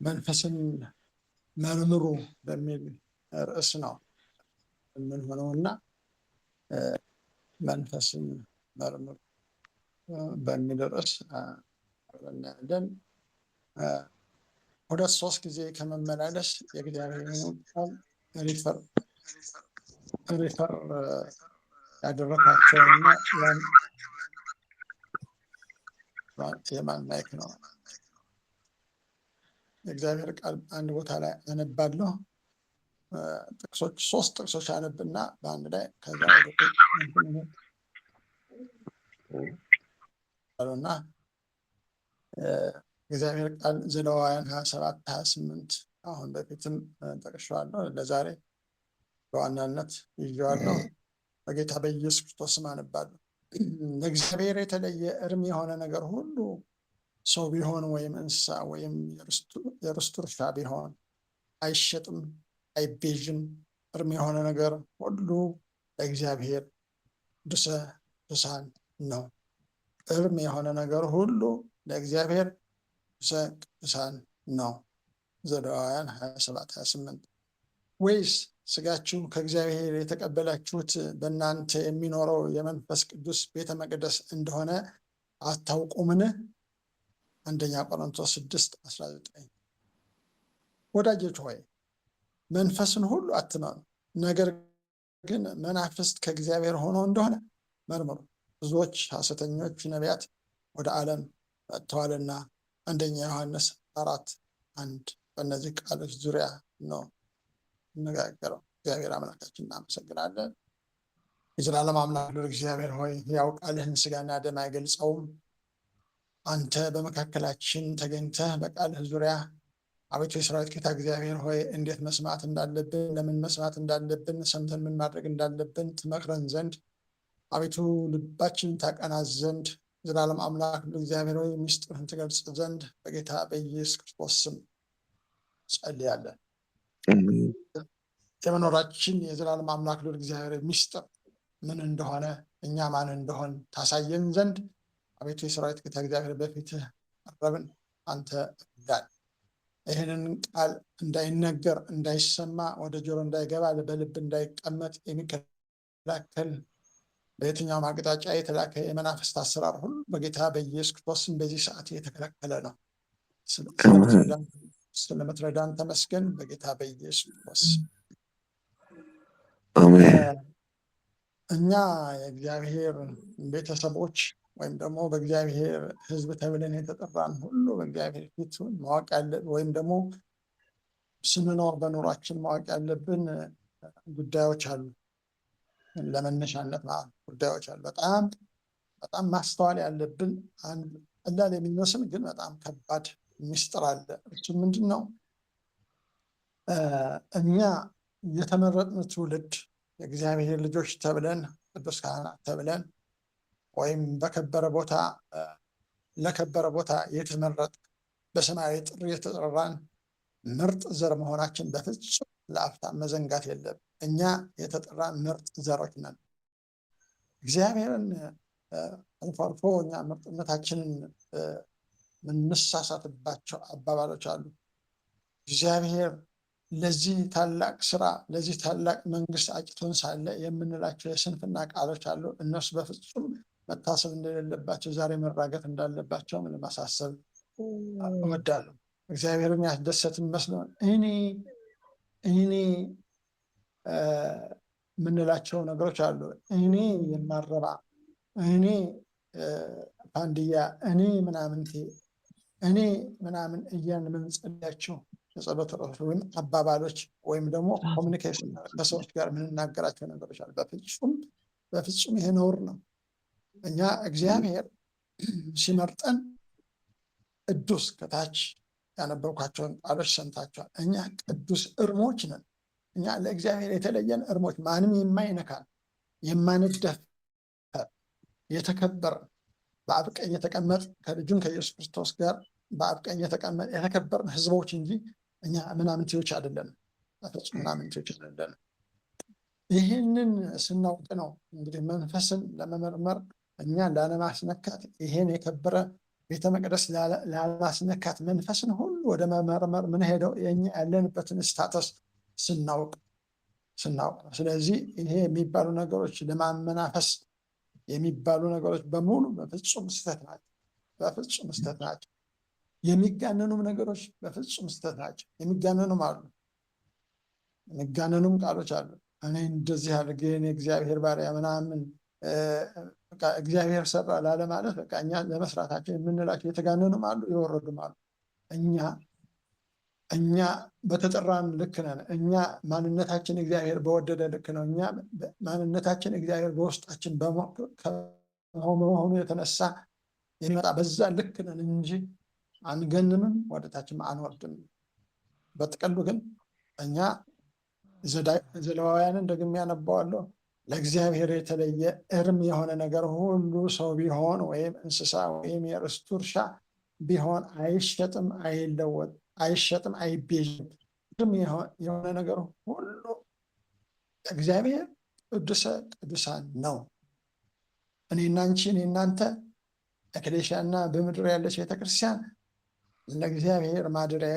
መንፈስን መርምሩ በሚል ርዕስ ነው የምንሆነውና መንፈስን መርምሩ በሚል ርዕስ እናያለን። ሁለት ሶስት ጊዜ ከመመላለስ የእግዚአብሔርን ቃል ሪፈር ያደረኳቸውና የማን ማይክ ነው? የእግዚአብሔር ቃል አንድ ቦታ ላይ አነባለሁ። ጥቅሶች ሶስት ጥቅሶች አነብና በአንድ ላይ ከዛ ወደና እግዚአብሔር ቃል ዘሌዋውያን 27-28 አሁን በፊትም ጠቅሼዋለሁ። ለዛሬ በዋናነት ይዤዋለሁ። በጌታ በኢየሱስ ክርስቶስ ስም አነባለሁ። ለእግዚአብሔር የተለየ እርም የሆነ ነገር ሁሉ ሰው ቢሆን ወይም እንስሳ ወይም የርስቱ እርሻ ቢሆን አይሸጥም፣ አይቤዥም። እርም የሆነ ነገር ሁሉ ለእግዚአብሔር ቅዱሳን ነው። እርም የሆነ ነገር ሁሉ ለእግዚአብሔር ቅዱሳን ነው። ዘሌዋውያን 27-28 ወይስ ስጋችሁ ከእግዚአብሔር የተቀበላችሁት በእናንተ የሚኖረው የመንፈስ ቅዱስ ቤተ መቅደስ እንደሆነ አታውቁምን? አንደኛ ቆሮንቶስ 6:19 ወዳጆች ሆይ መንፈስን ሁሉ አትመኑ፣ ነገር ግን መናፍስት ከእግዚአብሔር ሆነው እንደሆነ መርምሩ፣ ብዙዎች ሐሰተኞች ነቢያት ወደ ዓለም መጥተዋልና። አንደኛ ዮሐንስ 4:1 በእነዚህ ቃሎች ዙሪያ ነው እነጋገረው። እግዚአብሔር አምላካችን እናመሰግናለን። የዘላለም አምላክ እግዚአብሔር ሆይ ያው ቃልህን ስጋና ደም አይገልጸውም። አንተ በመካከላችን ተገኝተህ በቃልህ ዙሪያ አቤቱ የሰራዊት ጌታ እግዚአብሔር ሆይ እንዴት መስማት እንዳለብን፣ ለምን መስማት እንዳለብን፣ ሰምተን ምን ማድረግ እንዳለብን ትመክረን ዘንድ አቤቱ ልባችን ታቀና ዘንድ ዘላለም አምላክ እግዚአብሔር ሆይ ምስጢርህን ትገልጽ ዘንድ በጌታ በኢየሱስ ክርስቶስ ስም ጸልያለን። የመኖራችን የዘላለም አምላክ ልዑል እግዚአብሔር ምስጢር ምን እንደሆነ እኛ ማን እንደሆን ታሳየን ዘንድ አቤቱ የሰራዊት ጌታ እግዚአብሔር በፊትህ ቀረብን። አንተ እርዳን። ይህንን ቃል እንዳይነገር እንዳይሰማ ወደ ጆሮ እንዳይገባ በልብ እንዳይቀመጥ የሚከላከል በየትኛውም አቅጣጫ የተላከ የመናፍስት አሰራር ሁሉ በጌታ በኢየሱስ ክርስቶስም በዚህ ሰዓት የተከለከለ ነው። ስለምትረዳን ተመስገን። በጌታ በኢየሱስ ክርስቶስ እኛ የእግዚአብሔር ቤተሰቦች ወይም ደግሞ በእግዚአብሔር ሕዝብ ተብለን የተጠራን ሁሉ በእግዚአብሔር ፊት ማወቅ ያለብን ወይም ደግሞ ስንኖር በኑሯችን ማወቅ ያለብን ጉዳዮች አሉ። ለመነሻነት ጉዳዮች አሉ። በጣም ማስተዋል ያለብን ቀላል የሚመስል ግን በጣም ከባድ ሚስጥር አለ። እሱ ምንድን ነው? እኛ የተመረጥን ትውልድ የእግዚአብሔር ልጆች ተብለን ቅዱስ ካህናት ተብለን ወይም ለከበረ ቦታ የተመረጥ በሰማያዊ ጥሪ የተጠራን ምርጥ ዘር መሆናችን በፍጹም ለአፍታ መዘንጋት የለም። እኛ የተጠራን ምርጥ ዘሮች ነን። እግዚአብሔርን አልፎ አልፎ እኛ ምርጥነታችንን የምንሳሳትባቸው አባባሎች አሉ። እግዚአብሔር ለዚህ ታላቅ ስራ ለዚህ ታላቅ መንግስት አጭቶን ሳለ የምንላቸው የስንፍና ቃሎች አሉ። እነሱ በፍጹም መታሰብ እንደሌለባቸው ዛሬ መራገጥ እንዳለባቸው ለማሳሰብ እወዳለሁ። እግዚአብሔርን ያስደሰትን መስሎን እኔ የምንላቸው ነገሮች አሉ። እኔ የማረባ፣ እኔ ፋንድያ፣ እኔ ምናምንቴ፣ እኔ ምናምን እያን የምንጸልያቸው የጸሎት ርዕሶች ወይም አባባሎች ወይም ደግሞ ኮሚኒኬሽን ከሰዎች ጋር የምንናገራቸው ነገሮች አሉ። በፍጹም ይሄ ነውር ነው። እኛ እግዚአብሔር ሲመርጠን ቅዱስ ከታች ያነበብኳቸውን ቃሎች ሰምታችኋል። እኛ ቅዱስ እርሞች ነን። እኛ ለእግዚአብሔር የተለየን እርሞች፣ ማንም የማይነካን የማንደፈር የተከበር በአብ ቀኝ የተቀመጥ ከልጁም ከኢየሱስ ክርስቶስ ጋር በአብ ቀኝ የተቀመጥ የተከበርን ሕዝቦች እንጂ እኛ ምናምንቴዎች አይደለንም። በፍጹም ምናምንቴዎች አይደለንም። ይህንን ስናውቅ ነው እንግዲህ መንፈስን ለመመርመር እኛ ላለማስነካት ይሄን የከበረ ቤተ መቅደስ ላላስነካት መንፈስን ሁሉ ወደ መመርመር ምን ሄደው የኛ ያለንበትን ስታተስ ስናውቅ። ስለዚህ ይሄ የሚባሉ ነገሮች ለማመናፈስ የሚባሉ ነገሮች በሙሉ በፍጹም ስህተት ናቸው። በፍጹም ስህተት ናቸው። የሚጋነኑም ነገሮች በፍጹም ስህተት ናቸው። የሚጋነኑም አሉ። የሚጋነኑም ቃሎች አሉ። እኔ እንደዚህ አድርጌ እኔ እግዚአብሔር ባሪያ ምናምን እግዚአብሔር ሰራ ላለ ማለት በቃ እኛ ለመስራታችን የምንላቸው የተጋነኑም አሉ፣ የወረዱም አሉ። እኛ በተጠራን ልክ ነን። እኛ ማንነታችን እግዚአብሔር በወደደ ልክ ነው። እኛ ማንነታችን እግዚአብሔር በውስጣችን ከመሆኑ የተነሳ የሚመጣ በዛ ልክ ነን እንጂ አንገንምም፣ ወደታችም አንወርድም። በጥቅሉ ግን እኛ ዘሌዋውያንን ደግሜ ያነባዋለሁ። ለእግዚአብሔር የተለየ እርም የሆነ ነገር ሁሉ ሰው ቢሆን ወይም እንስሳ ወይም የርስቱ እርሻ ቢሆን አይሸጥም፣ አይለወጥ፣ አይሸጥም፣ አይቤዥም። እርም የሆነ ነገር ሁሉ እግዚአብሔር ቅዱሰ ቅዱሳን ነው። እኔና አንቺ፣ እኔ እናንተ ኤክሌሲያና በምድር ያለች ቤተክርስቲያን ለእግዚአብሔር ማደሪያ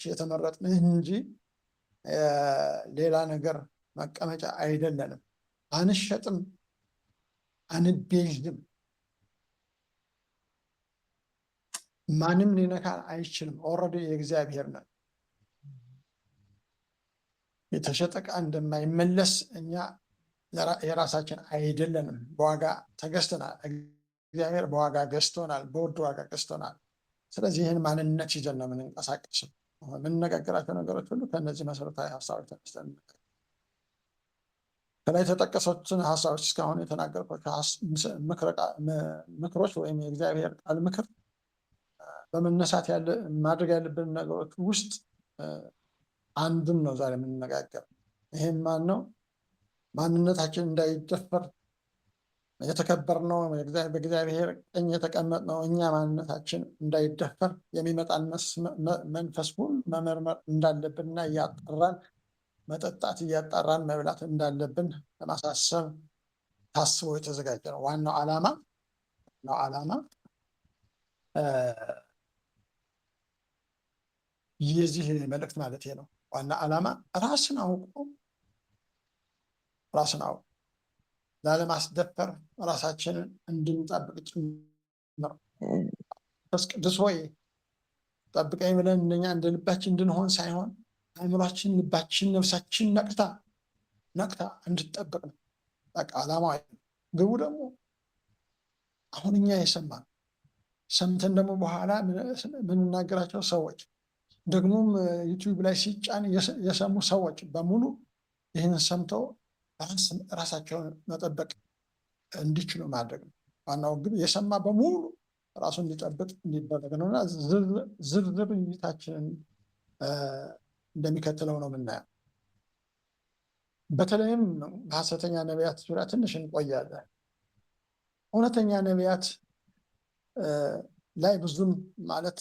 የተመረጥን እንጂ ሌላ ነገር መቀመጫ አይደለንም። አንሸጥም፣ አንቤዥም። ማንም ሊነካን አይችልም። ኦልሬዲ የእግዚአብሔር ነን። የተሸጠ ዕቃ እንደማይመለስ እኛ የራሳችን አይደለንም። በዋጋ ተገዝተናል። እግዚአብሔር በዋጋ ገዝቶናል፣ በውድ ዋጋ ገዝቶናል። ስለዚህ ይህን ማንነት ይዘን ነው የምንንቀሳቀስም። የምንነጋገራቸው ነገሮች ሁሉ ከእነዚህ መሰረታዊ ሀሳቦች ተነስተን ከላይ የተጠቀሱትን ሀሳቦች እስካሁን የተናገርኳቸው ምክሮች ወይም የእግዚአብሔር ቃል ምክር በመነሳት ማድረግ ያለብን ነገሮች ውስጥ አንዱን ነው ዛሬ የምንነጋገር። ይህም ማን ነው? ማንነታችን እንዳይደፈር የተከበርነው በእግዚአብሔር ቀኝ የተቀመጥነው እኛ ማንነታችን እንዳይደፈር የሚመጣን መንፈስ ሁሉ መመርመር እንዳለብንና እያጠራን መጠጣት እያጣራን መብላት እንዳለብን ለማሳሰብ ታስቦ የተዘጋጀ ነው። ዋናው ዓላማ የዚህ መልእክት ማለት ነው። ዋና ዓላማ ራስን አውቆ ላለማስደፈር ራሳችንን እንድንጠብቅ ጭምር። መንፈስ ቅዱስ ሆይ ጠብቀኝ ብለን እኛ እንደ ልባችን እንድንሆን ሳይሆን አእምሯችን፣ ልባችን፣ ነፍሳችን ነቅታ እንድትጠብቅ ነው። በቃ ዓላማው። ግቡ ደግሞ አሁን እኛ የሰማን ሰምተን ደግሞ በኋላ የምንናገራቸው ሰዎች ደግሞም ዩቲዩብ ላይ ሲጫን የሰሙ ሰዎች በሙሉ ይህንን ሰምተው ራሳቸውን መጠበቅ እንዲችሉ ማድረግ ነው። ዋናው ግን የሰማ በሙሉ ራሱን እንዲጠብቅ እንዲደረግ ነው እና ዝርዝር ውይይታችንን እንደሚከተለው ነው የምናየው። በተለይም በሐሰተኛ ነቢያት ዙሪያ ትንሽ እንቆያለን። እውነተኛ ነቢያት ላይ ብዙም ማለት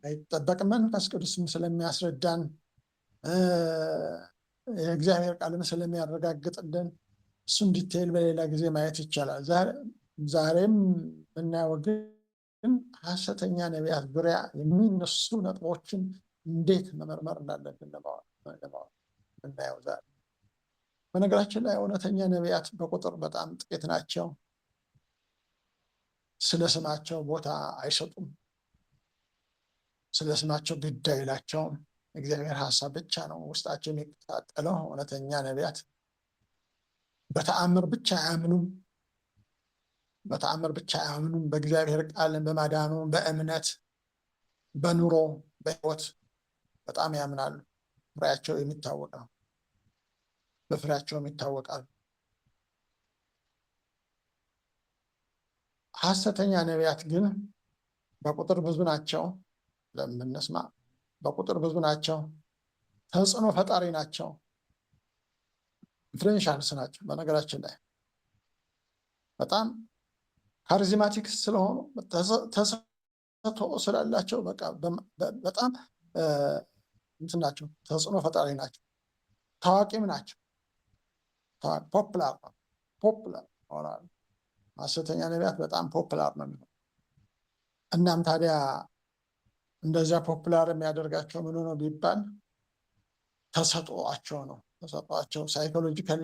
አይጠበቅም። መንፈስ ቅዱስም ስለሚያስረዳን የእግዚአብሔር ቃልም ስለሚያረጋግጥልን እሱን ዲቴይል በሌላ ጊዜ ማየት ይቻላል። ዛሬም የምናየው ግን ሐሰተኛ ነቢያት ዙሪያ የሚነሱ ነጥቦችን እንዴት መመርመር እንዳለብን ለማወቅ የምናየው ዛሬ። በነገራችን ላይ እውነተኛ ነቢያት በቁጥር በጣም ጥቂት ናቸው። ስለ ስማቸው ቦታ አይሰጡም። ስለ ስማቸው ግድ አይላቸውም። እግዚአብሔር ሀሳብ ብቻ ነው ውስጣቸው የሚቀጣጠለው። እውነተኛ ነቢያት በተአምር ብቻ አያምኑም። በእግዚአብሔር ቃል፣ በማዳኑ፣ በእምነት፣ በኑሮ፣ በሕይወት በጣም ያምናሉ። ፍሬያቸው የሚታወቅ ነው። በፍሬያቸውም ይታወቃሉ። ሐሰተኛ ነቢያት ግን በቁጥር ብዙ ናቸው። ለምንስማ በቁጥር ብዙ ናቸው። ተጽዕኖ ፈጣሪ ናቸው። ኢንፍሉዌንሻልስ ናቸው። በነገራችን ላይ በጣም ካሪዝማቲክ ስለሆኑ ተሰጥኦ ስላላቸው በጣም እንትን ናቸው። ተጽዕኖ ፈጣሪ ናቸው። ታዋቂም ናቸው። ፖፕላር ሆናሉ። ሐሰተኛ ነቢያት በጣም ፖፕላር ነው የሚሆነው። እናም ታዲያ እንደዚያ ፖፑላር የሚያደርጋቸው ምን ነው ቢባል ተሰጥኦአቸው ነው። ተሰጥኦአቸው ሳይኮሎጂካል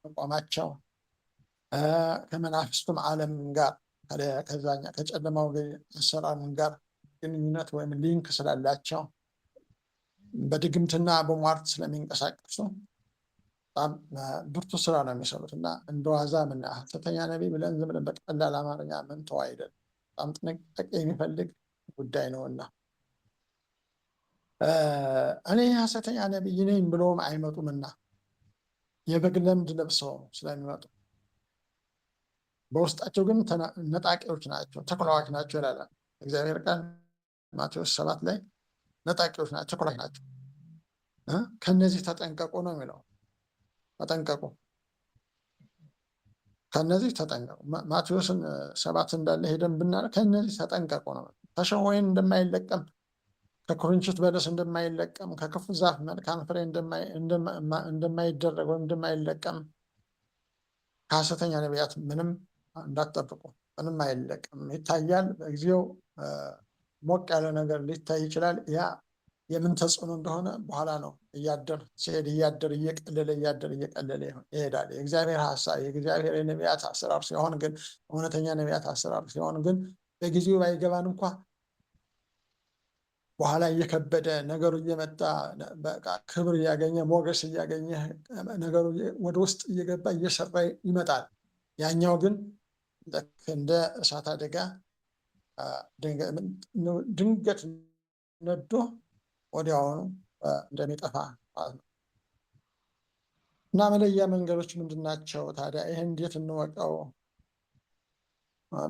አቋማቸው ከመናፍስቱም ዓለም ጋር ከዛኛ ከጨለማው አሰራር ጋር ግንኙነት ወይም ሊንክ ስላላቸው በድግምትና በሟርት ስለሚንቀሳቀሱ በጣም ብርቱ ስራ ነው የሚሰሩት እና እንደ ዋዛ ምን ሐሰተኛ ነቢይ ብለን ዝም ብለን በቀላል አማርኛ ምንተው አይደለም። በጣም ጥንቃቄ የሚፈልግ ጉዳይ ነውና እኔ ሐሰተኛ ነቢይ ነኝ ብለውም አይመጡምና የበግ ለምድ ለብሰው ስለሚመጡ በውስጣቸው ግን ነጣቂዎች ናቸው፣ ተኩላዎች ናቸው ይላል እግዚአብሔር ቃል ማቴዎስ 7 ላይ ነጣቂዎች ናቸው፣ ተኩላዎች ናቸው። ከነዚህ ተጠንቀቁ ነው የሚለው። ተጠንቀቁ፣ ከነዚህ ተጠንቀቁ። ማቴዎስን 7 እንዳለ ሄደን ብናል ከነዚህ ተጠንቀቁ ነው። ከእሾህ ወይን እንደማይለቀም ከኩርንችት በለስ እንደማይለቀም ከክፉ ዛፍ መልካም ፍሬ እንደማይደረግ ወይም እንደማይለቀም ከሐሰተኛ ነቢያት ምንም እንዳትጠብቁ። ምንም አይለቀም። ይታያል፣ በጊዜው ሞቅ ያለ ነገር ሊታይ ይችላል። ያ የምን ተጽዕኖ እንደሆነ በኋላ ነው እያደር ሲሄድ እያደር እየቀለለ ይሄዳል። የእግዚአብሔር ሀሳብ የእግዚአብሔር የነቢያት አሰራር ሲሆን ግን እውነተኛ ነቢያት አሰራር ሲሆን ግን በጊዜው ባይገባን እንኳ በኋላ እየከበደ ነገሩ እየመጣ በቃ ክብር እያገኘ ሞገስ እያገኘ ነገሩ ወደ ውስጥ እየገባ እየሰራ ይመጣል። ያኛው ግን እንደ እሳት አደጋ ድንገት ነዶ ወዲያውኑ እንደሚጠፋ ማለት ነው። እና መለያ መንገዶች ምንድን ናቸው ታዲያ? ይህን እንዴት እንወቀው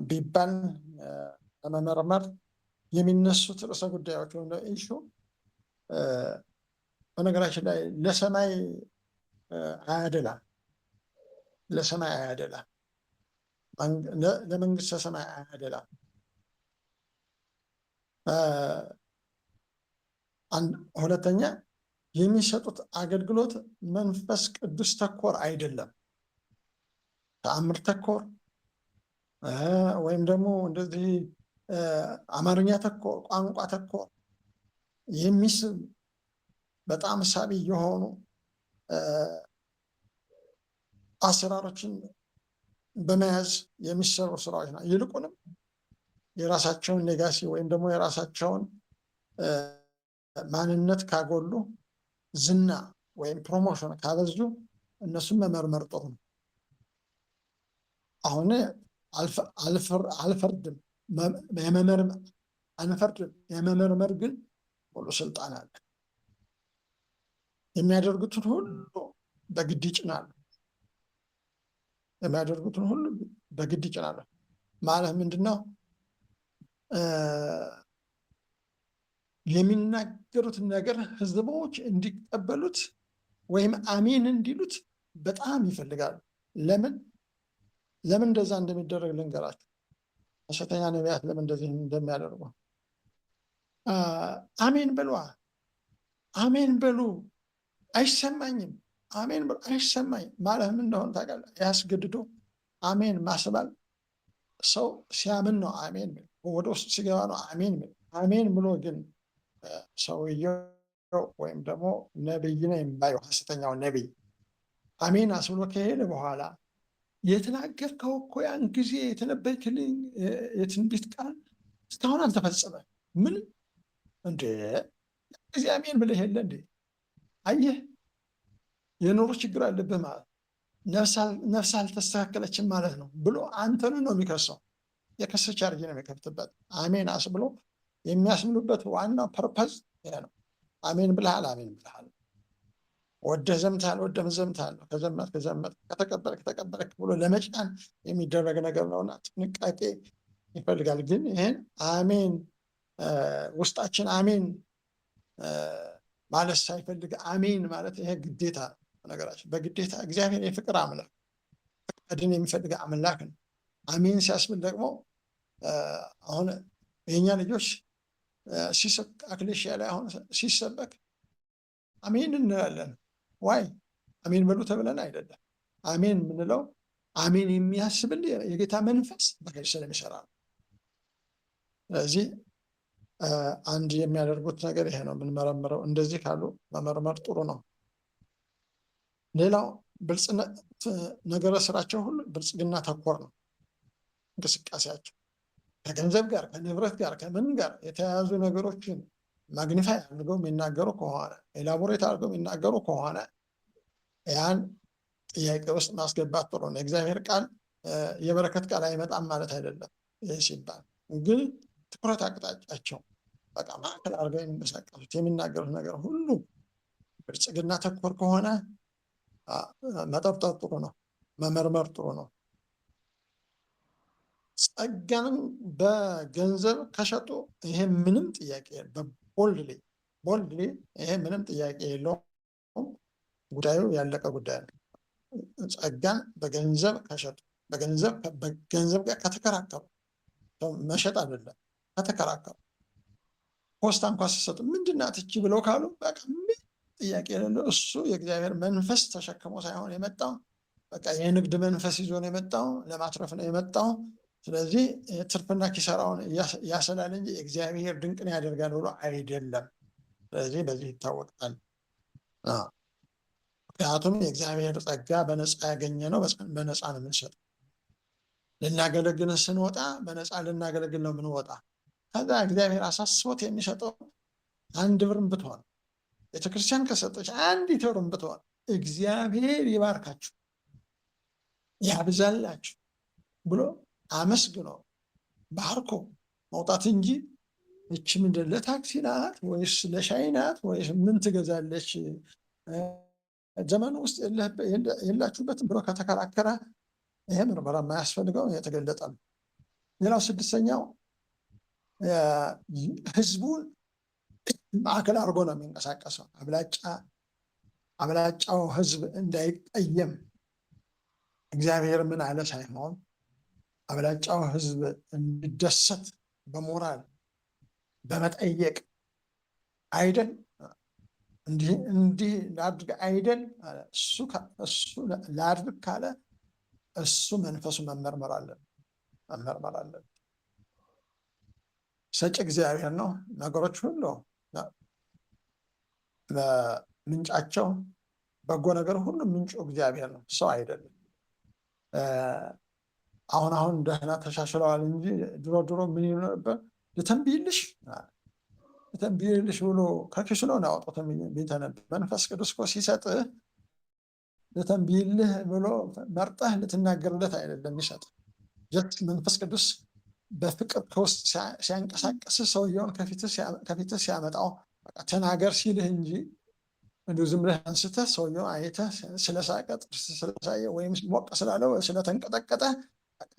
ቢባል ለመመርመር የሚነሱት ርዕሰ ጉዳዮች ወይም ኢሹ በነገራችን ላይ ለሰማይ አያደላም። ለሰማይ አያደላም። ለመንግስተ ሰማይ አያደላም። ሁለተኛ የሚሰጡት አገልግሎት መንፈስ ቅዱስ ተኮር አይደለም። ተአምር ተኮር ወይም ደግሞ እንደዚህ አማርኛ ተኮር ቋንቋ ተኮር የሚስብ በጣም ሳቢ የሆኑ አሰራሮችን በመያዝ የሚሰሩ ስራዎች ነው። ይልቁንም የራሳቸውን ሌጋሲ ወይም ደግሞ የራሳቸውን ማንነት ካጎሉ፣ ዝና ወይም ፕሮሞሽን ካበዙ እነሱን መመርመር ጥሩ ነው። አሁን አልፈርድም፣ አንፈርድም። የመመርመር ግን ሙሉ ስልጣን አለ። የሚያደርጉትን ሁሉ በግድ ይጭናሉ። የሚያደርጉትን ሁሉ በግድ ይጭናሉ ማለት ምንድን ነው? የሚናገሩት ነገር ህዝቦች እንዲቀበሉት ወይም አሜን እንዲሉት በጣም ይፈልጋሉ። ለምን እንደዛ እንደሚደረግ ልንገራችሁ። ሐሰተኛ ነቢያት ለምን እንደዚህ እንደሚያደርጉ አሜን በሉ፣ አሜን በሉ፣ አይሰማኝም፣ አሜን በሉ፣ አይሰማኝ ማለት ምን እንደሆነ ታውቃለህ? ያስገድዶ አሜን ማስባል ሰው ሲያምን ነው አሜን፣ ወደ ውስጥ ሲገባ ነው አሜን። አሜን ብሎ ግን ሰውየው ወይም ደግሞ ነቢይ ነው የሚባለው ሐሰተኛው ነቢይ አሜን አስብሎ ከሄደ በኋላ የተናገርከው እኮ ያን ጊዜ የተነበይክልኝ የትንቢት ቃል እስካሁን አልተፈጸመ። ምን እንደ ጊዜ አሜን ብለህ የለ እንዴ? አየህ፣ የኑሮ ችግር አለብህ ማለት ነፍስ አልተስተካከለችም ማለት ነው ብሎ አንተኑ ነው የሚከሰው። የክስ ቻርጅ ነው የሚከፍትበት። አሜን አስብሎ የሚያስምሉበት ዋናው ፐርፐዝ ይሄ ነው። አሜን ብልሃል፣ አሜን ብልሃል። ወደህ ዘምተሃል፣ ወደህ ዘምተሃል። ከዘመት ከተቀበልክ ብሎ ለመጫን የሚደረግ ነገር ነውና ጥንቃቄ ይፈልጋል። ግን ይህን አሜን ውስጣችን አሜን ማለት ሳይፈልግ አሜን ማለት ይሄ ግዴታ ነገራችን በግዴታ እግዚአብሔር የፍቅር አምላክ ፈቃድን የሚፈልግ አምላክ ነው። አሜን ሲያስብል ደግሞ አሁን የኛ ልጆች ሲሰብክ አክሌሽያ ላይ አሁን ሲሰበክ አሜን እንላለን። ዋይ አሜን በሉ ተብለን አይደለም። አሜን የምንለው አሜን የሚያስብል የጌታ መንፈስ በከ ስለሚሰራ ነው። ስለዚህ አንድ የሚያደርጉት ነገር ይሄ ነው፣ የምንመረምረው። እንደዚህ ካሉ መመርመር ጥሩ ነው። ሌላው ነገረ ስራቸው ሁሉ ብልጽግና ተኮር ነው። እንቅስቃሴያቸው ከገንዘብ ጋር ከንብረት ጋር ከምን ጋር የተያያዙ ነገሮችን ማግኒፋይ አድርገው የሚናገሩ ከሆነ ኤላቦሬት አድርገው የሚናገሩ ከሆነ ያን ጥያቄ ውስጥ ማስገባት ጥሩ ነው። የእግዚአብሔር ቃል የበረከት ቃል አይመጣም ማለት አይደለም። ይህ ሲባል ግን ትኩረት አቅጣጫቸው በቃ ማዕከል አድርገው የሚንቀሳቀሱት የሚናገሩት ነገር ሁሉ ብልጽግና ተኮር ከሆነ መጠርጠር ጥሩ ነው፣ መመርመር ጥሩ ነው። ጸጋንም በገንዘብ ከሸጡ ይሄ ምንም ጥያቄ ቦልድሊ ይሄ ምንም ጥያቄ የለውም። ጉዳዩ ያለቀ ጉዳይ ነው። ጸጋን በገንዘብ ከሸጡ በገንዘብ ጋር ከተከራከሩ መሸጥ አይደለም፣ ከተከራከሩ ፖስታ እንኳ ሲሰጡ ምንድናት እቺ ብለው ካሉ በቃ ምን ጥያቄ የሌለው እሱ የእግዚአብሔር መንፈስ ተሸክሞ ሳይሆን የመጣው በቃ የንግድ መንፈስ ይዞ ነው የመጣው፣ ለማትረፍ ነው የመጣው። ስለዚህ ትርፍና ኪሳራውን ያሰላል እንጂ እግዚአብሔር ድንቅን ያደርጋል ብሎ አይደለም። ስለዚህ በዚህ ይታወቃል። ምክንያቱም የእግዚአብሔር ጸጋ በነፃ ያገኘ ነው፣ በነፃ ነው የምንሰጠው። ልናገለግል ስንወጣ በነፃ ልናገለግል ነው የምንወጣ። ከዛ እግዚአብሔር አሳስቦት የሚሰጠው አንድ ብርም ብትሆን ቤተክርስቲያን ከሰጠች አንዲት ብርም ብትሆን እግዚአብሔር ይባርካችሁ ያብዛላችሁ ብሎ አመስግኖ ባርኮ መውጣት እንጂ እች ምንድን ለታክሲ ናት ወይስ ለሻይ ናት ወይስ ምን ትገዛለች ዘመኑ ውስጥ የላችሁበትም ብሎ ከተከራከረ ይሄ ምርመራ የማያስፈልገው የተገለጠ ነው። ሌላው ስድስተኛው ህዝቡን ማዕከል አድርጎ ነው የሚንቀሳቀሰው። አብላጫው ህዝብ እንዳይቀየም እግዚአብሔር ምን አለ ሳይሆን አብላጫው ህዝብ እንዲደሰት በሞራል በመጠየቅ አይደል እንዲህ ላድርግ አይደል እሱ ላድርግ ካለ እሱ መንፈሱ መመርመር አለበት። ሰጭ እግዚአብሔር ነው። ነገሮች ሁሉ ምንጫቸው በጎ ነገር ሁሉ ምንጩ እግዚአብሔር ነው፣ ሰው አይደለም። አሁን ደህና ተሻሽለዋል እንጂ ድሮ ምን ይሉ ነበር? ልተንብይልሽ ብሎ ከኪሱ ነው ያወጡት ቢተነብ። መንፈስ ቅዱስ እኮ ሲሰጥህ ልተንብይልህ ብሎ መርጠህ ልትናገርለት አይደለም የሚሰጥ። መንፈስ ቅዱስ በፍቅር ከውስጥ ሲያንቀሳቀስ ሰውየውን ከፊትህ ሲያመጣው ተናገር ሲልህ እንጂ እንዲሁ ዝም ብለህ አንስተህ ሰውየውን አይተህ ስለሳቀ ጥርስ ስለሳየ ወይም ሞቅ ስላለው ስለተንቀጠቀጠ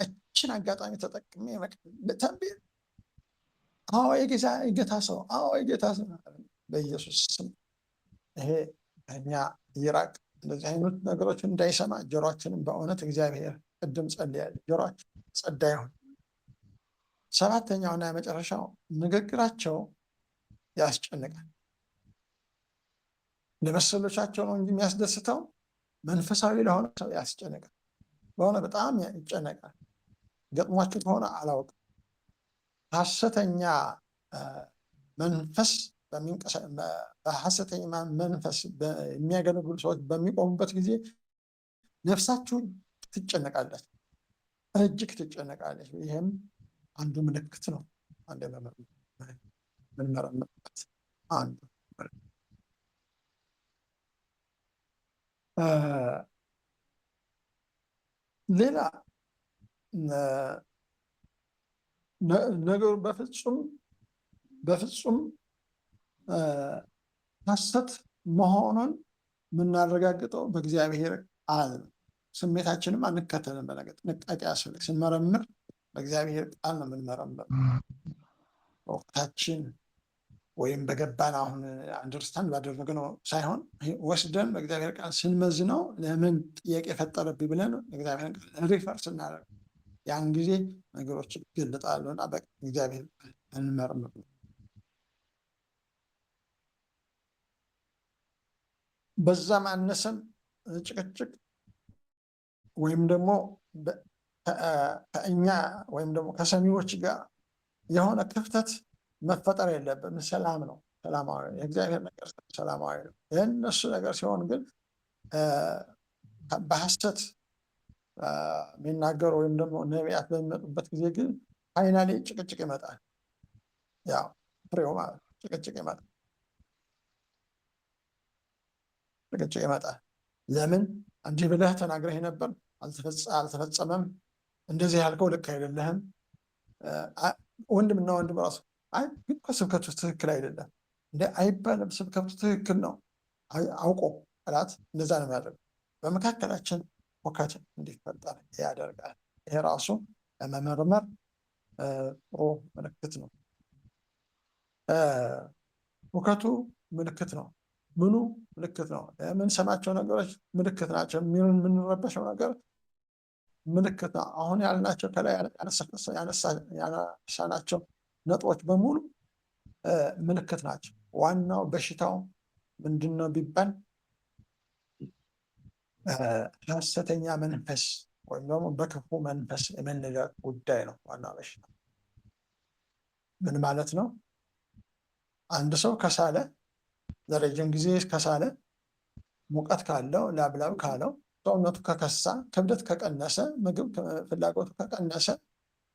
እችን አጋጣሚ ተጠቅሜ ልተንብይ የጌታ ሰው የጌታ ሰው በኢየሱስ ስም ይሄ ከኛ ይራቅ። እንደዚህ አይነት ነገሮች እንዳይሰማ ጆሮአችንን በእውነት እግዚአብሔር ቅድም ጸልያል፣ ጆሮአችን ጸዳ ይሁን። ሰባተኛውና የመጨረሻው ንግግራቸው ያስጨንቃል። ለመሰሎቻቸው ነው እንጂ የሚያስደስተው መንፈሳዊ ለሆነ ሰው ያስጨንቃል። በሆነ በጣም ይጨነቃል። ገጥሟችሁ ከሆነ አላውቅም። ሐሰተኛ መንፈስ በሐሰተኛ መንፈስ የሚያገለግሉ ሰዎች በሚቆሙበት ጊዜ ነፍሳችሁ ትጨነቃለች፣ እጅግ ትጨነቃለች። ይህም አንዱ ምልክት ነው። አንድ ምንመረምርበት አንዱ ሌላ ነገሩ በፍጹም ሐሰት መሆኑን የምናረጋግጠው በእግዚአብሔር ቃል ነው። ስሜታችንም አንከተልም። በነገር ጥንቃቄ ያስፈልግ። ስንመረምር በእግዚአብሔር ቃል ነው የምንመረምር። በወቅታችን ወይም በገባን አሁን አንደርስታንድ ባደረግነው ሳይሆን ወስደን በእግዚአብሔር ቃል ስንመዝነው ለምን ጥያቄ የፈጠረብኝ ብለን እግዚአብሔር ቃል ሪፈር ስናደርግ ያን ጊዜ ነገሮች ይገለጣሉ እና በእግዚአብሔር እንመርምር። በዛም አነሰም ጭቅጭቅ ወይም ደግሞ ከእኛ ወይም ደግሞ ከሰሚዎች ጋር የሆነ ክፍተት መፈጠር የለብን። ሰላም ነው፣ ሰላማዊ የእግዚአብሔር ነገር ሰላማዊ ነው። የእነሱ ነገር ሲሆን ግን በሐሰት የሚናገሩ ወይም ደግሞ ነቢያት በሚመጡበት ጊዜ ግን ፋይናሊ ጭቅጭቅ ይመጣል። ያው ፍሬው ማለት ጭቅጭቅ ይመጣል። ጭቅጭቅ ይመጣል። ለምን እንዲህ ብለህ ተናግረህ ነበር አልተፈጸመም፣ እንደዚህ ያልከው ልክ አይደለህም። ወንድምና ወንድም ራሱ አይ ግን እኮ ስብከቱ ትክክል አይደለም እንደ አይባልም። ስብከቱ ትክክል ነው አውቆ ጠላት እንደዛ ነው የሚያደርገው። በመካከላችን ሁከት እንዲፈጠር ያደርጋል። ይሄ ራሱ ለመመርመር ጥሩ ምልክት ነው። ሁከቱ ምልክት ነው። ምኑ ምልክት ነው? የምንሰማቸው ነገሮች ምልክት ናቸው። የምንረበሸው ነገር ምልክት ነው። አሁን ያልናቸው ከላይ ያነሳናቸው ነጥቦች በሙሉ ምልክት ናቸው። ዋናው በሽታው ምንድን ነው ቢባል ሐሰተኛ መንፈስ ወይም ደግሞ በክፉ መንፈስ የመነዳት ጉዳይ ነው። ዋና በሽታ ምን ማለት ነው? አንድ ሰው ከሳለ ለረጅም ጊዜ ከሳለ፣ ሙቀት ካለው፣ ላብላብ ካለው፣ ሰውነቱ ከከሳ፣ ክብደት ከቀነሰ፣ ምግብ ፍላጎቱ ከቀነሰ፣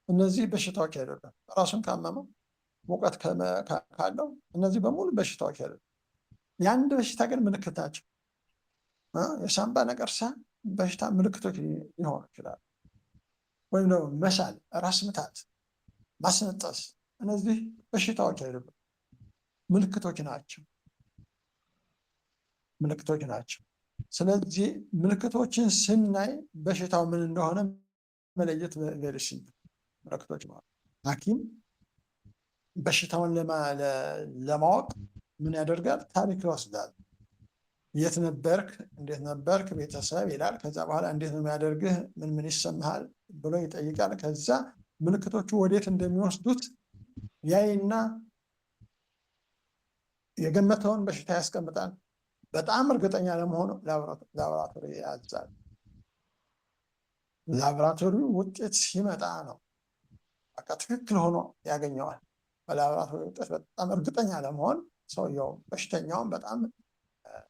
እነዚህ በሽታዎች አይደሉም። ራሱን ካመመው፣ ሙቀት ካለው፣ እነዚህ በሙሉ በሽታዎች አይደሉም። የአንድ በሽታ ግን ምልክት ናቸው። የሳምባ ነቀርሳ በሽታ ምልክቶች ሊሆኑ ይችላሉ። ወይም ደግሞ መሳል፣ ራስ ምታት፣ ማስነጠስ፣ እነዚህ በሽታዎች አይደሉም፣ ምልክቶች ናቸው። ምልክቶች ናቸው። ስለዚህ ምልክቶችን ስናይ በሽታው ምን እንደሆነ መለየት ቬሪሲም ምልክቶች ማለት ሐኪም በሽታውን ለማወቅ ምን ያደርጋል? ታሪክ ይወስዳል። የት ነበርክ? እንዴት ነበርክ? ቤተሰብ ይላል። ከዛ በኋላ እንዴት ነው የሚያደርግህ? ምን ይሰማሃል ብሎ ይጠይቃል። ከዛ ምልክቶቹ ወዴት እንደሚወስዱት ያይና የገመተውን በሽታ ያስቀምጣል። በጣም እርግጠኛ ለመሆኑ ላቦራቶሪ ያዛል። ላቦራቶሪ ውጤት ሲመጣ ነው በቃ ትክክል ሆኖ ያገኘዋል። በላቦራቶሪ ውጤት በጣም እርግጠኛ ለመሆን ሰውየው በሽተኛውን በጣም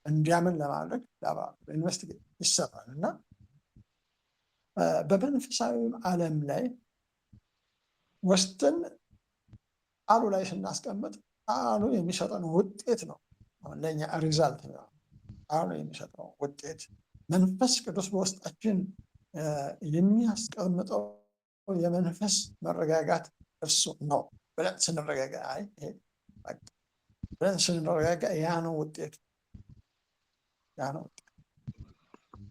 እንዲያምን ለማድረግ ላቦራቶሪ ኢንቨስቲጌት ይሰራል። እና በመንፈሳዊ ዓለም ላይ ወስደን ቃሉ ላይ ስናስቀምጥ ቃሉ የሚሰጠን ውጤት ነው ለእኛ ሪዛልት ነው። ቃሉ የሚሰጠው ውጤት መንፈስ ቅዱስ በውስጣችን የሚያስቀምጠው የመንፈስ መረጋጋት እርሱ ነው ብለን ስንረጋጋ ያ ነው ውጤቱ።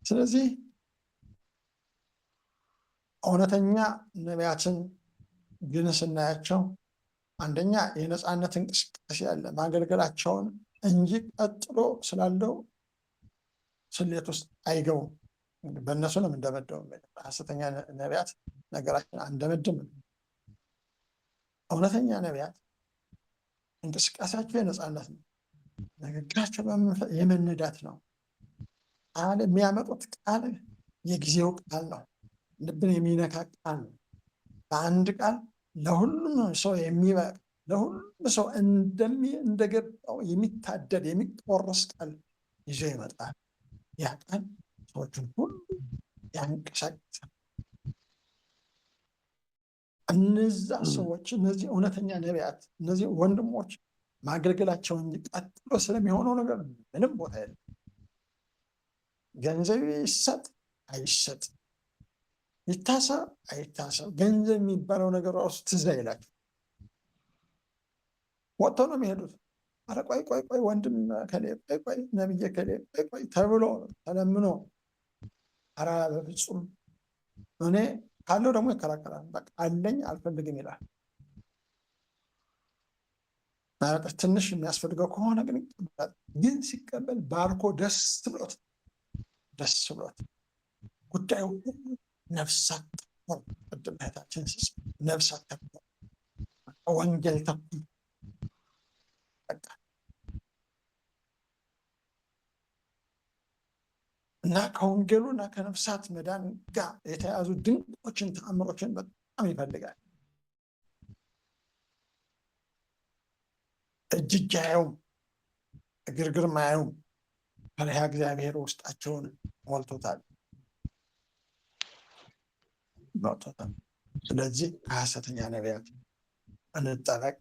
ስለዚህ እውነተኛ ነቢያትን ግን ስናያቸው አንደኛ የነፃነት እንቅስቃሴ ያለ ማገልገላቸውን እንጂ ቀጥሎ ስላለው ስሌት ውስጥ አይገቡም። በእነሱ ነው እንደመደቡ። ሐሰተኛ ነቢያት ነገራችን አንደመድም። እውነተኛ ነቢያት እንቅስቃሴያቸው የነፃነት ነው። ንግግራቸው የመነዳት ነው። ቃል የሚያመጡት ቃል የጊዜው ቃል ነው። ልብን የሚነካ ቃል ነው። በአንድ ቃል ለሁሉም ሰው የሚበቅ ለሁሉም ሰው እንደገባው የሚታደድ የሚቆረስ ቃል ይዞ ይመጣል። ያ ቃል ሰዎችን ሁሉ ያንቀሳቅሳል። እነዛ ሰዎች እነዚህ እውነተኛ ነቢያት እነዚህ ወንድሞች ማገልገላቸውን ቀጥሎ ስለሚሆነው ነገር ምንም ቦታ የለም። ገንዘብ ይሰጥ አይሰጥ፣ ይታሰብ አይታሰብ፣ ገንዘብ የሚባለው ነገር ራሱ ትዝ አይላቸው። ወጥተው ነው የሚሄዱት። አረ ቆይ ቆይ ቆይ ወንድም ከሌ ቆይ ቆይ ነብዬ ከሌ ቆይ ቆይ ተብሎ ተለምኖ፣ አረ በፍጹም እኔ ካለው ደግሞ ይከራከራል። በቃ አለኝ አልፈልግም ይላል። ትንሽ የሚያስፈልገው ከሆነ ግን ይቀበላል። ግን ሲቀበል ባርኮ ደስ ብሎት ጉዳዩ ነፍሳት ተኮር፣ ቅድም እህታችን ነፍሳት ተኮር፣ ወንጌል ተኮር በቃ እና ከወንጌሉ እና ከነፍሳት መዳን ጋር የተያዙ ድንቆችን ተአምሮችን በጣም ይፈልጋል። እጅ አያዩም፣ ግርግርም አያዩም። ፈሪሃ እግዚአብሔር ውስጣቸውን ሞልቶታል። ስለዚህ ከሐሰተኛ ነቢያት እንጠበቅ፣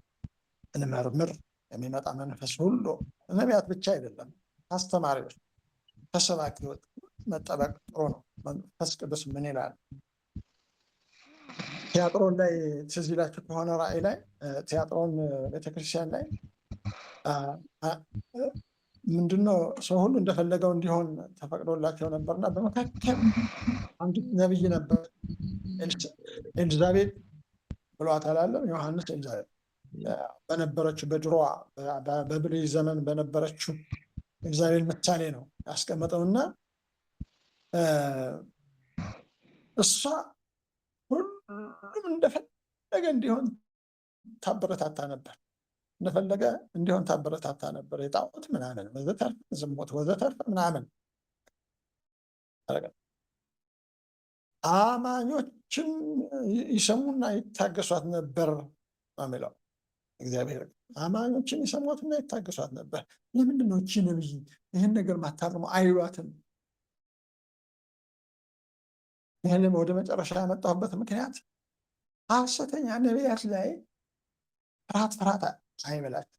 እንመርምር። የሚመጣ መንፈስ ሁሉ ነቢያት ብቻ አይደለም፣ አስተማሪዎች፣ ተሰባኪዎች መጠበቅ ጥሩ ነው። መንፈስ ቅዱስ ምን ይላል? ቲያጥሮን ላይ ትዝ ይላችሁ ከሆነ ራእይ ላይ ቲያጥሮን ቤተክርስቲያን ላይ ምንድነው ሰው ሁሉ እንደፈለገው እንዲሆን ተፈቅዶላቸው ነበርና በመካከል አንድ ነቢይ ነበር። ኤልዛቤል ብሏት አላለም? ዮሐንስ ኤልዛቤል በነበረችው በድሮዋ በብሉይ ዘመን በነበረችው ኤልዛቤል ምሳሌ ነው ያስቀመጠውና እሷ ሁሉም እንደፈለገ እንዲሆን ታበረታታ ነበር። እንደፈለገ እንዲሆን ታበረታታ ነበር። የጣዖት ምናምን ወዘተርፈ፣ ዝሙት ወዘተርፈ ምናምን። አማኞችን ይሰሙና ይታገሷት ነበር ነው የሚለው እግዚአብሔር። አማኞችን ይሰሟትና ይታገሷት ነበር። ለምንድን ነው እቺ ነብይ ይህን ነገር ማታርመው አይሏትም? ይህንም ወደ መጨረሻ ያመጣሁበት ምክንያት ሐሰተኛ ነቢያት ላይ ፍርሃት አይበላችሁ።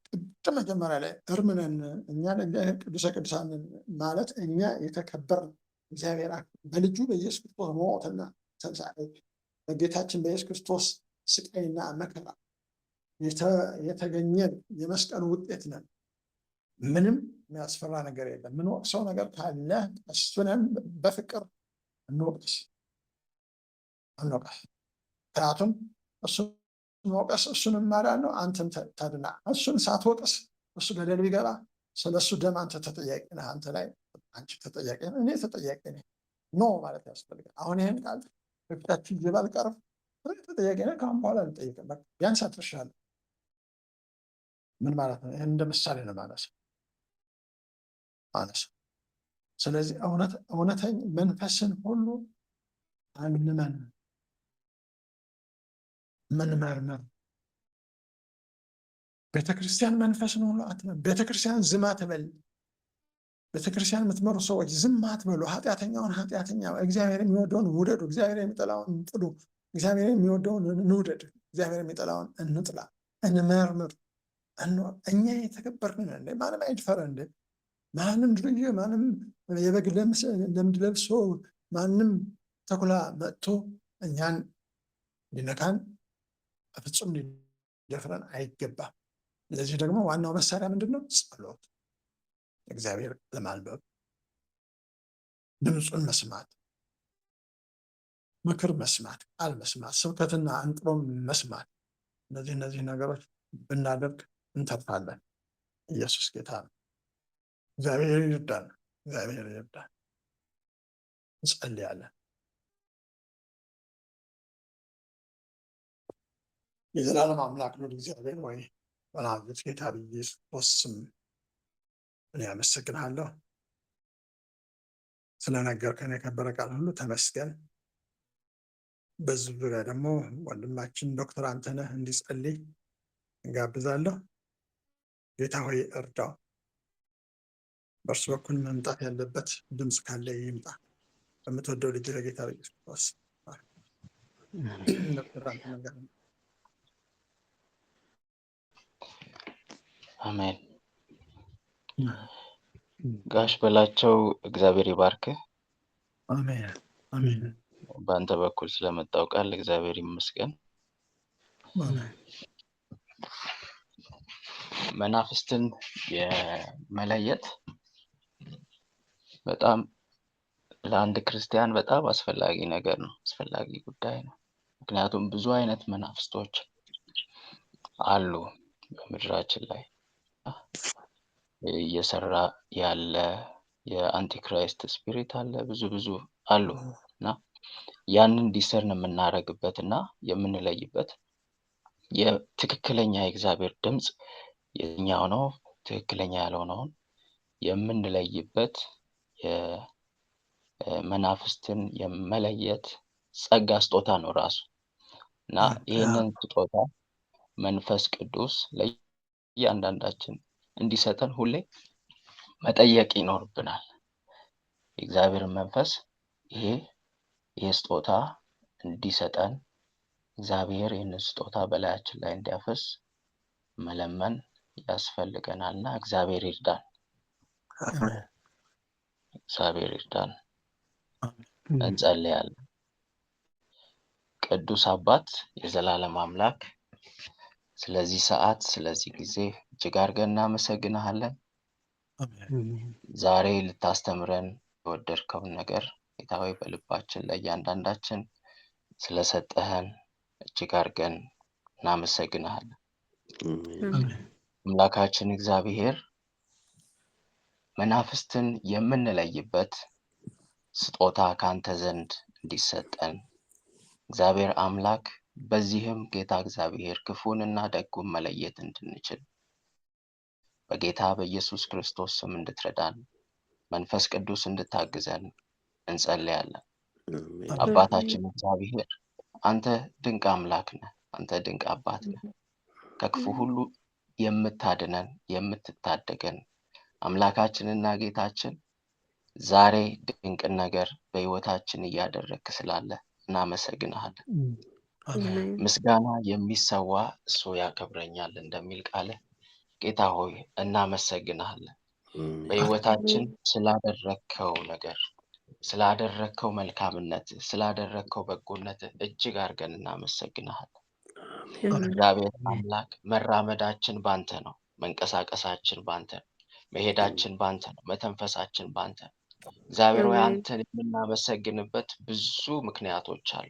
ቅድም መጀመሪያ ላይ እርምነን እኛ ለእግዚአብሔር ቅዱሰ ቅዱሳን ማለት እኛ የተከበርን እግዚአብሔር በልጁ በኢየሱስ ክርስቶስ ሞትና ትንሣኤ በጌታችን በኢየሱስ ክርስቶስ ስቃይና መከራ የተገኘን የመስቀሉ ውጤት ነን። ምንም የሚያስፈራ ነገር የለም። ምንወቅሰው ነገር ካለ እሱንም በፍቅር እንወቅስ። ምክንያቱም እሱ መውቀስ እሱንም ማዳን ነው፣ አንተን ታድና። እሱን ሳትወቅስ እሱ ገደል ቢገባ ስለ እሱ ደም አንተ ተጠያቂ ነህ። አንተ ላይ አንቺ ተጠያቂ ነህ፣ እኔ ተጠያቂ ነኝ። ኖ ማለት ያስፈልጋል። አሁን ይህን ቃል በፊታችሁ ይዤ ባልቀርብ ተጠያቂ ነህ፣ ከአሁን በኋላ አልጠይቅም። ቢያንስ አትርሻለሁ። ምን ማለት ነው? ይህን እንደ ምሳሌ ነው ማለት ነው። ስለዚህ እውነተኛ መንፈስን ሁሉ አንመን፣ ምንመርምር። ቤተክርስቲያን መንፈስን ሁሉ አትመን። ቤተክርስቲያን ዝም አትበል። ቤተክርስቲያን የምትመሩ ሰዎች ዝም አትበሉ። ኃጢአተኛውን ኃጢአተኛ፣ እግዚአብሔር የሚወደውን ውደዱ፣ እግዚአብሔር የሚጠላውን ጥሉ። እግዚአብሔር የሚወደውን እንውደድ፣ እግዚአብሔር የሚጠላውን እንጥላ። እንመርምር። እኛ የተከበርን እንደ ማንም አይድፈረ እንደ ማንም ድርዬ ማንም የበግ ለምድ ለብሶ ማንም ተኩላ መጥቶ እኛን ሊነካን በፍጹም ሊደፍረን አይገባም። ለዚህ ደግሞ ዋናው መሳሪያ ምንድን ነው? ጸሎት፣ እግዚአብሔር ለማንበብ፣ ድምፁን መስማት፣ ምክር መስማት፣ ቃል መስማት፣ ስብከትና አንጥሮም መስማት። እነዚህ ነገሮች ብናደርግ እንተርፋለን። ኢየሱስ ጌታ ነው። እግዚአብሔር ይርዳን። እግዚአብሔር ይርዳን። እንጸልያለን። የዘላለም አምላክ ነው እግዚአብሔር ወይ በናዝሬቱ ጌታ በኢየሱስ ክርስቶስ ስም እኔ አመሰግንሃለሁ። ስለነገርከን የከበረ ቃል ሁሉ ተመስገን። በዚህ ዙሪያ ደግሞ ወንድማችን ዶክተር አንተነህ እንዲጸልይ እንጋብዛለሁ። ጌታ ሆይ እርዳው። በእርሱ በኩል መምጣት ያለበት ድምፅ ካለ ይምጣ። በምትወደው ልጅ ለጌታ በኢየሱስ ክርስቶስ ዶክተር አንተነህ ጋር አሜን። ጋሽ በላቸው እግዚአብሔር ይባርክህ። አሜን አሜን። በአንተ በኩል ስለመጣው ቃል እግዚአብሔር ይመስገን። አሜን። መናፍስትን የመለየት በጣም ለአንድ ክርስቲያን በጣም አስፈላጊ ነገር ነው፣ አስፈላጊ ጉዳይ ነው። ምክንያቱም ብዙ አይነት መናፍስቶች አሉ በምድራችን ላይ እየሰራ ያለ የአንቲክራይስት ስፒሪት አለ፣ ብዙ አሉ እና ያንን ዲሰርን የምናደርግበት እና የምንለይበት የትክክለኛ የእግዚአብሔር ድምፅ የትኛው ነው ትክክለኛ ያልሆነውን የምንለይበት የመናፍስትን የመለየት ጸጋ ስጦታ ነው ራሱ እና ይህንን ስጦታ መንፈስ ቅዱስ ለእያንዳንዳችን እንዲሰጠን ሁሌ መጠየቅ ይኖርብናል። የእግዚአብሔርን መንፈስ ይሄ ስጦታ እንዲሰጠን እግዚአብሔር ይህንን ስጦታ በላያችን ላይ እንዲያፈስ መለመን ያስፈልገናልና እግዚአብሔር ይርዳን። እግዚአብሔር ይርዳን። እንጸልያለን። ቅዱስ አባት፣ የዘላለም አምላክ፣ ስለዚህ ሰዓት ስለዚህ ጊዜ እጅግ አድርገን እናመሰግንሃለን። ዛሬ ልታስተምረን የወደድከውን ነገር ጌታ ሆይ በልባችን ለእያንዳንዳችን ስለሰጠህን እጅግ አድርገን እናመሰግንሃለን። አምላካችን እግዚአብሔር መናፍስትን የምንለይበት ስጦታ ካንተ ዘንድ እንዲሰጠን እግዚአብሔር አምላክ፣ በዚህም ጌታ እግዚአብሔር ክፉንና ደጉን መለየት እንድንችል በጌታ በኢየሱስ ክርስቶስ ስም እንድትረዳን መንፈስ ቅዱስ እንድታግዘን እንጸልያለን። አባታችን እግዚአብሔር አንተ ድንቅ አምላክ ነህ። አንተ ድንቅ አባት ነህ። ከክፉ ሁሉ የምታድነን የምትታደገን አምላካችንና ጌታችን ዛሬ ድንቅ ነገር በሕይወታችን እያደረግክ ስላለ እናመሰግንሃለን። ምስጋና የሚሰዋ እሱ ያከብረኛል እንደሚል ቃል ጌታ ሆይ እናመሰግንሃለን። በሕይወታችን ስላደረግከው ነገር፣ ስላደረግከው መልካምነት፣ ስላደረግከው በጎነት እጅግ አድርገን እናመሰግንሃለን። እግዚአብሔር አምላክ መራመዳችን ባንተ ነው፣ መንቀሳቀሳችን ባንተ ነው፣ መሄዳችን ባንተ ነው፣ መተንፈሳችን ባንተ ነው። እግዚአብሔር ሆይ አንተን የምናመሰግንበት ብዙ ምክንያቶች አሉ።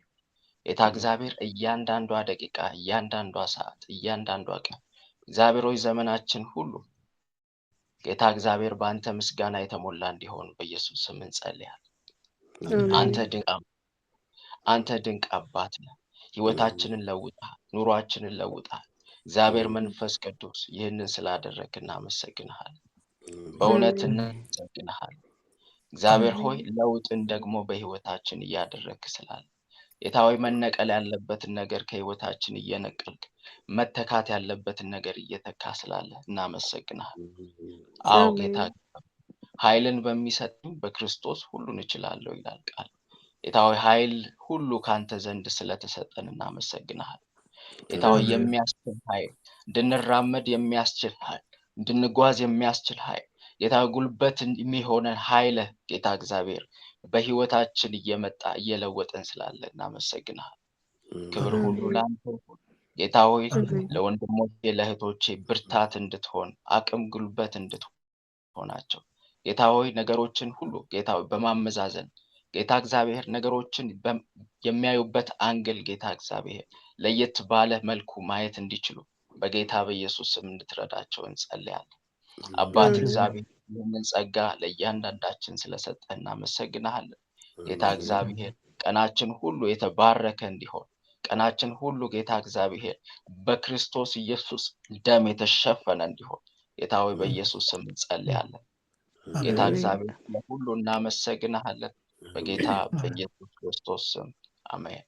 ጌታ እግዚአብሔር እያንዳንዷ ደቂቃ፣ እያንዳንዷ ሰዓት፣ እያንዳንዷ ቀን እግዚአብሔር ሆይ ዘመናችን ሁሉ ጌታ እግዚአብሔር በአንተ ምስጋና የተሞላ እንዲሆን በኢየሱስ ስም እንጸልያለን። አንተ ድንቅ አባት ነህ። ሕይወታችንን ለውጠሃል፣ ኑሯችንን ለውጠሃል። እግዚአብሔር መንፈስ ቅዱስ ይህንን ስላደረግክ እናመሰግንሃለን። በእውነት እናመሰግንሃለን። እግዚአብሔር ሆይ ለውጥን ደግሞ በሕይወታችን እያደረግክ ስላለ ጌታ ሆይ መነቀል ያለበትን ነገር ከሕይወታችን እየነቀልክ መተካት ያለበትን ነገር እየተካ ስላለ እናመሰግንሃለን። አዎ ጌታ ኃይልን በሚሰጠኝ በክርስቶስ ሁሉን እችላለሁ ይላል ቃል። ጌታ ሆይ ኃይል ሁሉ ካንተ ዘንድ ስለተሰጠን እናመሰግንሃለን። ጌታ ሆይ የሚያስችል ኃይል፣ እንድንራመድ የሚያስችል ኃይል፣ እንድንጓዝ የሚያስችል ኃይል ጌታ ጉልበት የሚሆነን ኃይል ጌታ እግዚአብሔር በሕይወታችን እየመጣ እየለወጠን ስላለ እናመሰግንሃለን። ክብር ሁሉ ላንተ ይሁን ጌታ ሆይ። ለወንድሞቼ ለእህቶቼ ብርታት እንድትሆን አቅም ጉልበት እንድትሆናቸው ጌታ ሆይ ነገሮችን ሁሉ ጌታ ሆይ በማመዛዘን ጌታ እግዚአብሔር ነገሮችን የሚያዩበት አንግል ጌታ እግዚአብሔር ለየት ባለ መልኩ ማየት እንዲችሉ በጌታ በኢየሱስ ስም እንድትረዳቸው እንጸልያለን። አባት እግዚአብሔር ይህንን ጸጋ ለእያንዳንዳችን ስለሰጠህ እናመሰግንሃለን። ጌታ እግዚአብሔር ቀናችን ሁሉ የተባረከ እንዲሆን፣ ቀናችን ሁሉ ጌታ እግዚአብሔር በክርስቶስ ኢየሱስ ደም የተሸፈነ እንዲሆን ጌታ ሆይ በኢየሱስ ስም እንጸልያለን። ጌታ እግዚአብሔር ለሁሉ እናመሰግንሃለን። በጌታ በኢየሱስ ክርስቶስ ስም አሜን።